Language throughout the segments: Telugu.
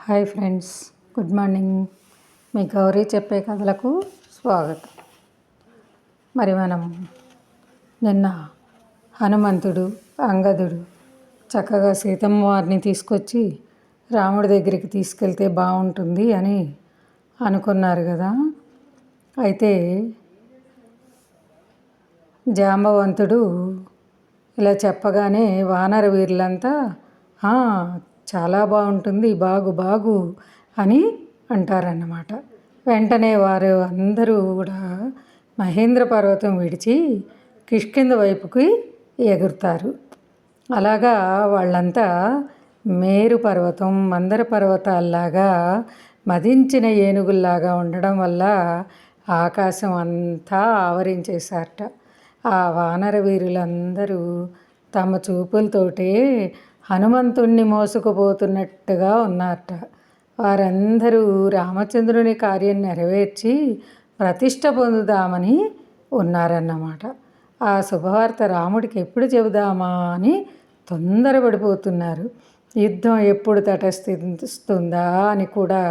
Hi friends, good morning. మీ గౌరీ చెప్పే కథలకు స్వాగతం. మరి మనం నిన్న హనుమంతుడు, అంగదుడు చక్కగా సీతమ్మ వారిని తీసుకొచ్చి రాముడి దగ్గరికి తీసుకెళ్తే బాగుంటుంది అని అనుకున్నారు కదా. అయితే జాంబవంతుడు ఇలా చెప్పగానే వానర వీరులంతా చాలా బాగుంటుంది, బాగు అని అంటారన్నమాట. వెంటనే వారు అందరూ కూడా మహేంద్ర పర్వతం విడిచి కిష్కింద వైపుకి ఎగురుతారు. అలాగా వాళ్ళంతా మేరు పర్వతం, మందర పర్వతాల్లాగా మదించిన ఏనుగుల్లాగా ఉండడం వల్ల ఆకాశం అంతా ఆవరించేశారట. ఆ వానర వీరులందరూ తమ చూపులతోటే హనుమంతుణ్ణి మోసుకుపోతున్నట్టుగా ఉన్నారట. వారందరూ రామచంద్రుని కార్యం నెరవేర్చి ప్రతిష్ట పొందుదామని ఉన్నారన్నమాట. ఆ శుభవార్త రాముడికి ఎప్పుడు చెబుదామా అని తొందరపడిపోతున్నారు. యుద్ధం ఎప్పుడు తటస్థిస్తుందా అని కూడా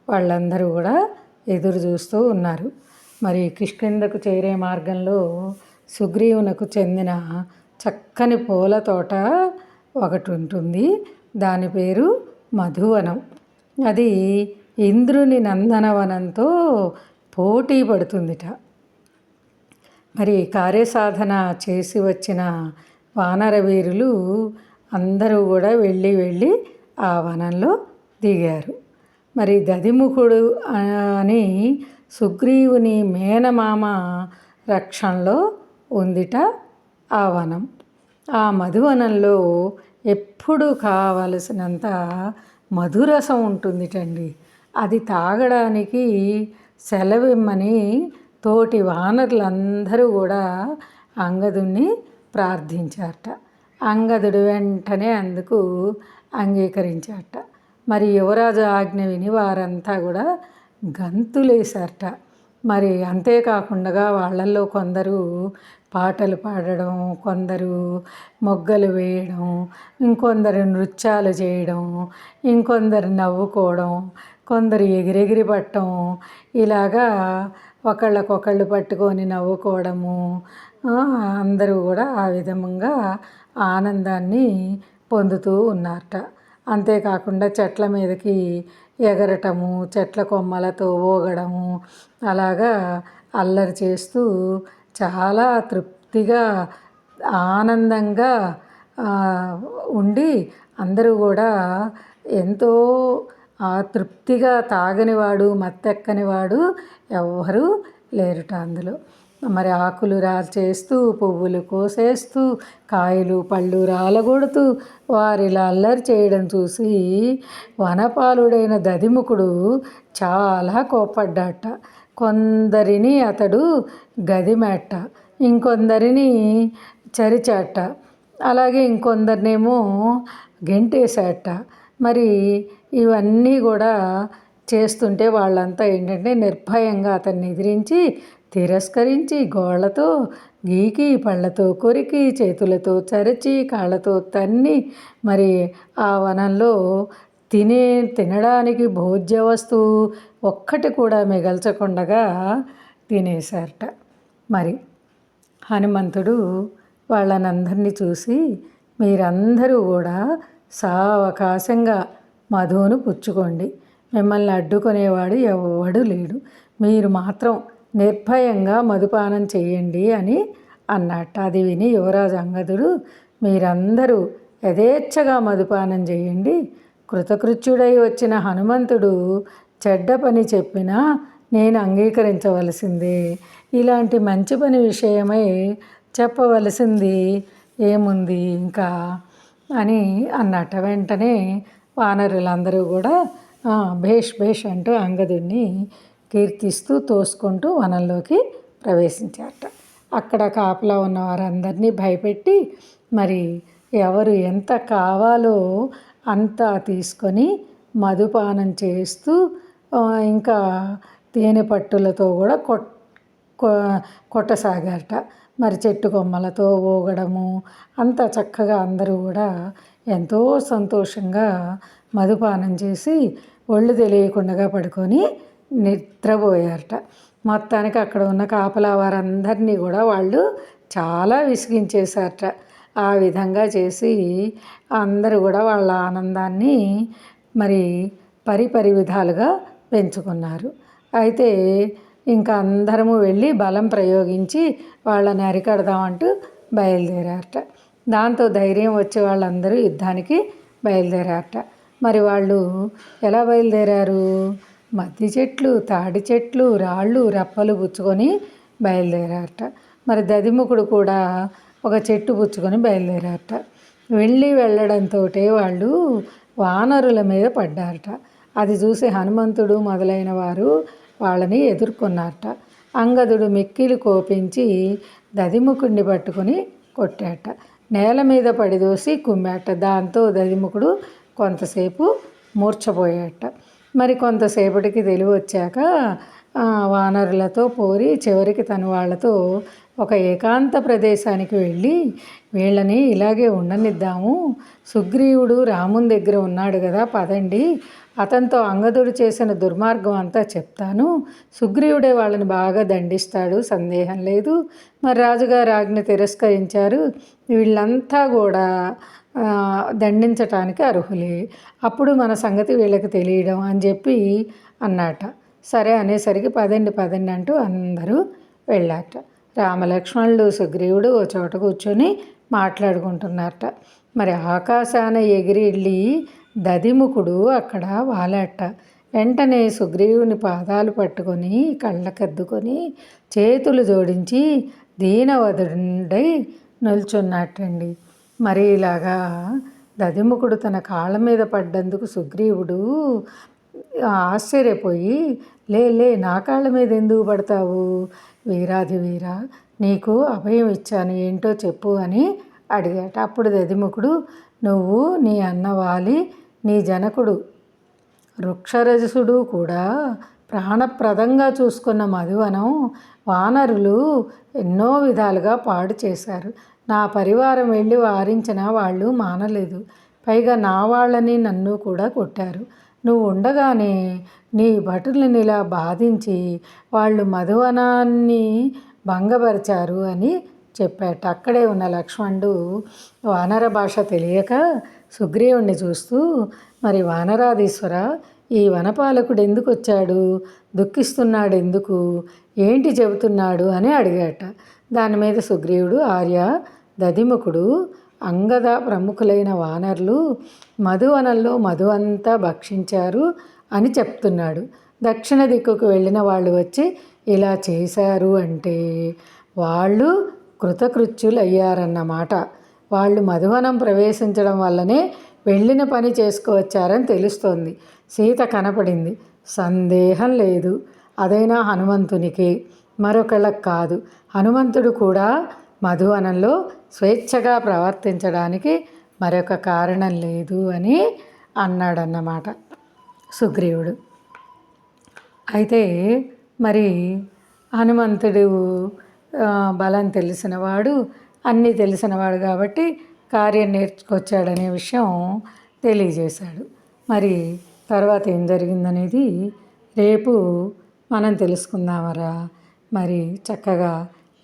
వాళ్ళందరూ కూడా ఎదురు చూస్తూ ఉన్నారు. మరి కిష్కింధకు చేరే మార్గంలో సుగ్రీవునకు చెందిన చక్కని పూల తోట ఒకటి ఉంటుంది. దాని పేరు మధువనం. అది ఇంద్రుని నందనవనంతో పోటీ పడుతుందిట. మరి కార్యసాధన చేసి వచ్చిన వానర వీరులు అందరూ కూడా వెళ్ళి ఆ వనంలో దిగారు. మరి దదిముఖుడు అని సుగ్రీవుని మేనమామ రక్షణలో ఉందిట ఆ వనం. ఆ మధువనంలో ఎప్పుడు కావలసినంత మధురసం ఉంటుందిటండి. అది తాగడానికి సెలవిమ్మని తోటి వానరులందరూ కూడా అంగదుణ్ణి ప్రార్థించారట. అంగదుడు వెంటనే అందుకు అంగీకరించారట. మరి యువరాజు ఆజ్ఞ విని వారంతా కూడా గంతులేశారట. మరి అంతేకాకుండా వాళ్ళల్లో కొందరు పాటలు పాడడం, కొందరు మొగ్గలు వేయడం, ఇంకొందరు నృత్యాలు చేయడం, ఇంకొందరు నవ్వుకోవడం, కొందరు ఎగిరెగిరి పట్టడం, ఇలాగా ఒకళ్ళకొకళ్ళు పట్టుకొని నవ్వుకోవడము. అందరూ కూడా ఆ విధంగా ఆనందాన్ని పొందుతూ ఉన్నారట. అంతేకాకుండా చెట్ల మీదకి ఎగరటము, చెట్ల కొమ్మలతో ఊగడము, అలాగా అల్లరి చేస్తూ చాలా తృప్తిగా ఆనందంగా ఉండి అందరూ కూడా ఎంతో తృప్తిగా తాగనివాడు, మత్తెక్కనివాడు ఎవ్వరూ లేరుట అందులో. మరి ఆకులు రాల్చేస్తూ, పువ్వులు కోసేస్తూ, కాయలు పళ్ళు రాలగొడుతూ వారిలా అల్లరి చేయడం చూసి వనపాలుడైన దదిముఖుడు చాలా కోప్పడ్డాట. కొందరిని అతడు గదిమేట, ఇంకొందరిని చరిచాట, అలాగే ఇంకొందరినేమో గెంటేశాట. మరి ఇవన్నీ కూడా చేస్తుంటే వాళ్ళంతా ఏంటంటే నిర్భయంగా అతన్ని ఎదిరించి, తిరస్కరించి, గోళ్లతో గీకి, పళ్ళతో కొరికి, చేతులతో చరిచి, కాళ్ళతో తన్ని మరి ఆ వనంలో తినడానికి భోజ్య వస్తువు ఒక్కటి కూడా మిగల్చకుండగా తినేశారట. మరి హనుమంతుడు వాళ్ళనందరినీ చూసి, మీరందరూ కూడా సావకాశంగా మధువును పుచ్చుకోండి, మిమ్మల్ని అడ్డుకునేవాడు ఎవడు లేడు, మీరు మాత్రం నిర్భయంగా మధుపానం చేయండి అని అన్నట్టు. అది విని యువరాజు అంగదుడు, మీరందరూ యథేచ్ఛగా మధుపానం చేయండి, కృతకృత్యుడై వచ్చిన హనుమంతుడు చెడ్డ పని చెప్పినా నేను అంగీకరించవలసిందే, ఇలాంటి మంచి పని విషయమై చెప్పవలసింది ఏముంది ఇంకా అని అన్నట్ట. వెంటనే వానరులందరూ కూడా భేష్ అంటూ అంగదుడిని కీర్తిస్తూ తోసుకుంటూ వనంలోకి ప్రవేశించారట. అక్కడ కాపలా ఉన్న వారందరినీ భయపెట్టి మరి ఎవరు ఎంత కావాలో అంత తీసుకొని మధుపానం చేస్తూ ఇంకా తేనె పట్టులతో కూడా కొట్టసాగారట. మరి చెట్టు కొమ్మలతో ఊగడము అంతా చక్కగా అందరూ కూడా ఎంతో సంతోషంగా మధుపానం చేసి ఒళ్ళు తెలియకుండా పడుకొని నిద్రపోయారట. మొత్తానికి అక్కడ ఉన్న కాపలా వారందరినీ కూడా వాళ్ళు చాలా విసిగించేశారట. ఆ విధంగా చేసి అందరూ కూడా వాళ్ళ ఆనందాన్ని మరి పరిపరి విధాలుగా పెంచుకున్నారు. అయితే ఇంకా అందరము వెళ్ళి బలం ప్రయోగించి వాళ్ళని అరికడదామంటూ బయలుదేరారట. దాంతో ధైర్యం వచ్చే వాళ్ళందరూ యుద్ధానికి బయలుదేరారట. మరి వాళ్ళు ఎలా బయలుదేరారు? మద్ది చెట్లు, తాడి చెట్లు, రాళ్ళు, రప్పలు పుచ్చుకొని బయలుదేరారట. మరి దదిముఖుడు కూడా ఒక చెట్టు పుచ్చుకొని బయలుదేరారట. వెళ్ళడంతో వాళ్ళు వానరుల మీద పడ్డారట. అది చూసి హనుమంతుడు మొదలైన వారు వాళ్ళని ఎదుర్కొన్నారట. అంగదుడు మిక్కిలి కోపించి దదిముఖుడిని పట్టుకొని కొట్టాట. నేల మీద పడిదోసి కుమ్మాట. దాంతో దదిముఖుడు కొంతసేపు మూర్ఛపోయాట. మరి కొంతసేపటికి తెలివి వచ్చాక వానరులతో పోరి చివరికి తను వాళ్ళతో ఒక ఏకాంత ప్రదేశానికి వెళ్ళి వీళ్ళని ఇలాగే ఉండనిద్దాము, సుగ్రీవుడు రాముని దగ్గర ఉన్నాడు కదా, పదండి, అతనితో అంగదుడు చేసిన దుర్మార్గం అంతా చెప్తాను, సుగ్రీవుడే వాళ్ళని బాగా దండిస్తాడు, సందేహం లేదు. మరి రాజుగారు ఆజ్ఞ తిరస్కరించారు, వీళ్ళంతా కూడా దండించటానికి అర్హులే, అప్పుడు మన సంగతి వీళ్ళకి తెలియడం అని చెప్పి అన్నట. సరే అనేసరికి పదండి పదండి అంటూ అందరూ వెళ్ళారట. రామలక్ష్మణుడు సుగ్రీవుడు ఓ చోట కూర్చొని మాట్లాడుకుంటున్నారట. మరి ఆకాశాన ఎగిరెళ్ళి దదిముఖుడు అక్కడ వాలాట. వెంటనే సుగ్రీవుని పాదాలు పట్టుకొని కళ్ళకద్దుకొని చేతులు జోడించి దీనవదుడై నిల్చున్నట్టండి. మరి ఇలాగా దదిముఖుడు తన కాళ్ళ మీద పడ్డందుకు సుగ్రీవుడు ఆశ్చర్యపోయి, లే నా కాళ్ళ మీద ఎందుకు పడతావు వీరాధి వీర, నీకు అభయం ఇచ్చాను, ఏంటో చెప్పు అని అడిగాట. అప్పుడు దదిముఖుడు, నువ్వు నీ అన్నవాలి నీ జనకుడు వృక్షరజసుడు కూడా ప్రాణప్రదంగా చూసుకున్న మధువనం వానరులు ఎన్నో విధాలుగా పాడు చేశారు. నా పరివారం వెళ్ళి వారించినా వాళ్ళు మానలేదు. పైగా నా వాళ్ళని నన్ను కూడా కొట్టారు. నువ్వు ఉండగానే నీ భటులను ఇలా బాధించి వాళ్ళు మధువనాన్ని భంగపరిచారు అని చెప్పాట. అక్కడే ఉన్న లక్ష్మణుడు వానర భాష తెలియక సుగ్రీవుణ్ణి చూస్తూ, మరి వానరాధీశ్వర, ఈ వనపాలకుడు ఎందుకు వచ్చాడు, దుఃఖిస్తున్నాడు ఎందుకు, ఏంటి చెబుతున్నాడు అని అడిగాట. దాని మీద సుగ్రీవుడు, ఆర్య, దదిముఖుడు అంగద ప్రముఖులైన వానరులు మధువనంలో మధు అంతా భక్షించారు అని చెప్తున్నాడు. దక్షిణ దిక్కుకు వెళ్ళిన వాళ్ళు వచ్చి ఇలా చేశారు అంటే వాళ్ళు కృతకృత్యులు అయ్యారన్నమాట. వాళ్ళు మధువనం ప్రవేశించడం వల్లనే వెళ్ళిన పని చేసుకువచ్చారని తెలుస్తోంది. సీత కనపడింది, సందేహం లేదు. అదైనా హనుమంతునికి, మరొకళ్ళకి కాదు. హనుమంతుడు కూడా మధువనంలో స్వేచ్ఛగా ప్రవర్తించడానికి మరొక కారణం లేదు అని అన్నాడన్నమాట సుగ్రీవుడు. అయితే మరి హనుమంతుడు బలం తెలిసినవాడు, అన్నీ తెలిసినవాడు కాబట్టి కార్యం నేర్చుకొచ్చాడనే విషయం తెలియజేశాడు. మరి తర్వాత ఏం జరిగిందనేది రేపు మనం తెలుసుకుందామరా. మరి చక్కగా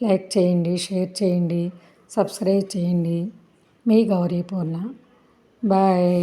లైక్ చేయండి, షేర్ చేయండి, సబ్స్క్రైబ్ చేయండి. మీ గౌరీ పూర్ణ. బాయ్.